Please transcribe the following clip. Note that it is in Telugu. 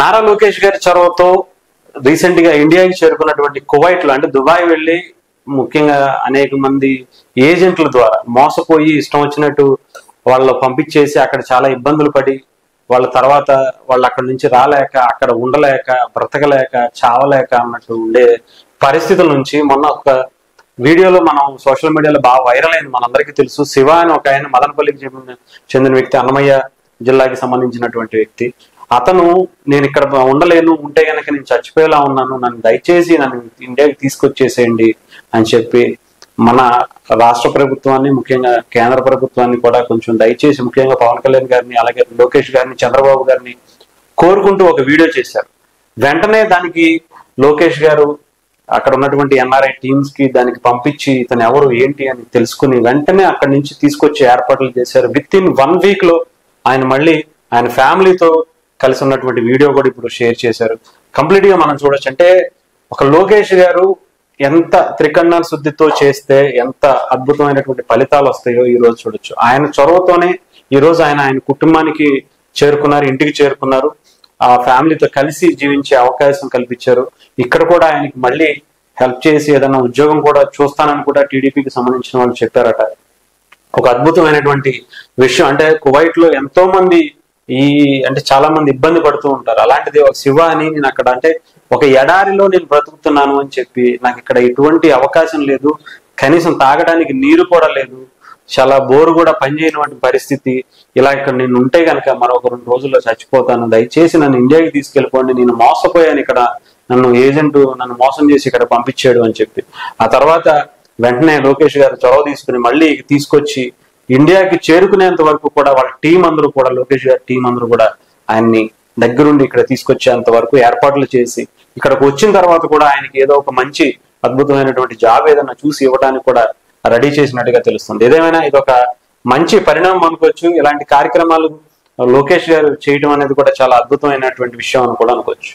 నారా లోకేష్ గారి చొరవతో రీసెంట్ గా ఇండియాకి చేరుకున్నటువంటి కువైట్ లో అంటే దుబాయ్ వెళ్ళి ముఖ్యంగా అనేక మంది ఏజెంట్ల ద్వారా మోసపోయి ఇష్టం వచ్చినట్టు వాళ్ళు పంపించేసి అక్కడ చాలా ఇబ్బందులు పడి వాళ్ళ తర్వాత వాళ్ళు అక్కడ నుంచి రాలేక అక్కడ ఉండలేక బ్రతకలేక చావలేక అన్నట్టు ఉండే పరిస్థితుల నుంచి మొన్న ఒక వీడియోలో మనం సోషల్ మీడియాలో బాగా వైరల్ అయింది, మనందరికీ తెలుసు. శివ అని ఒక ఆయన మదనపల్లికి చెందిన వ్యక్తి, అన్నమయ్య జిల్లాకి సంబంధించినటువంటి వ్యక్తి. అతను నేను ఇక్కడ ఉండలేను, ఉంటే కనుక నేను చచ్చిపోయేలా ఉన్నాను, నన్ను దయచేసి నన్ను ఇండియాకి తీసుకొచ్చేసేయండి అని చెప్పి మన రాష్ట్ర ప్రభుత్వాన్ని ముఖ్యంగా కేంద్ర ప్రభుత్వాన్ని కూడా కొంచెం దయచేసి ముఖ్యంగా పవన్ కళ్యాణ్ గారిని అలాగే లోకేష్ గారిని చంద్రబాబు గారిని కోరుకుంటూ ఒక వీడియో చేశారు. వెంటనే దానికి లోకేష్ గారు అక్కడ ఉన్నటువంటి ఎన్ఆర్ఐ టీమ్స్ కి దానికి పంపించి ఇతను ఎవరు ఏంటి అని తెలుసుకుని వెంటనే అక్కడి నుంచి తీసుకొచ్చి ఏర్పాట్లు చేశారు. విత్ ఇన్ 1 వీక్ లో ఆయన మళ్ళీ ఆయన ఫ్యామిలీతో కలిసి ఉన్నటువంటి వీడియో కూడా ఇప్పుడు షేర్ చేశారు. కంప్లీట్ గా మనం చూడొచ్చు. అంటే ఒక లోకేష్ గారు ఎంత త్రికన్నాల శుద్ధితో చేస్తే ఎంత అద్భుతమైనటువంటి ఫలితాలు వస్తాయో ఈ రోజు చూడొచ్చు. ఆయన చొరవతోనే ఈ రోజు ఆయన కుటుంబానికి చేరుకున్నారు, ఇంటికి చేరుకున్నారు, ఆ ఫ్యామిలీతో కలిసి జీవించే అవకాశం కల్పించారు. ఇక్కడ కూడా ఆయనకి మళ్ళీ హెల్ప్ చేసి ఏదైనా ఉద్యోగం కూడా చూస్తానని కూడా టీడీపీకి సంబంధించిన వాళ్ళు చెప్పారట. ఒక అద్భుతమైనటువంటి విషయం. అంటే కువైట్ లో ఎంతో మంది అంటే చాలా మంది ఇబ్బంది పడుతూ ఉంటారు. అలాంటిది ఒక శివ అని నేను అక్కడ అంటే ఒక ఎడారిలో నేను బ్రతుకుతున్నాను అని చెప్పి నాకు ఇక్కడ ఎటువంటి అవకాశం లేదు, కనీసం తాగడానికి నీరు కూడా లేదు, చాలా బోరు కూడా పనిచేయనటువంటి పరిస్థితి, ఇలా ఇక్కడ నేను ఉంటే కనుక మరొక 2 రోజుల్లో చచ్చిపోతాను, దయచేసి నన్ను ఇండియాకి తీసుకెళ్ళిపోండి, నేను మోసపోయాను, ఇక్కడ నన్ను ఏజెంట్ నన్ను మోసం చేసి ఇక్కడ పంపించాడు అని చెప్పి ఆ తర్వాత వెంటనే లోకేష్ గారు చొరవ తీసుకుని మళ్ళీ తీసుకొచ్చి ఇండియాకి చేరుకునేంత వరకు కూడా వాళ్ళ టీం అందరూ కూడా లోకేష్ గారి టీం అందరూ కూడా ఆయన్ని దగ్గరుండి ఇక్కడ తీసుకొచ్చేంత వరకు ఏర్పాట్లు చేసి ఇక్కడికి వచ్చిన తర్వాత కూడా ఆయనకి ఏదో ఒక మంచి అద్భుతమైనటువంటి జాబ్ ఏదైనా చూసి ఇవ్వడానికి కూడా రెడీ చేసినట్టుగా తెలుస్తుంది. ఏదేమైనా ఇది ఒక మంచి పరిణామం అనుకోవచ్చు. ఇలాంటి కార్యక్రమాలు లోకేష్ గారు చేయడం అనేది కూడా చాలా అద్భుతమైనటువంటి విషయం అని కూడా అనుకోవచ్చు.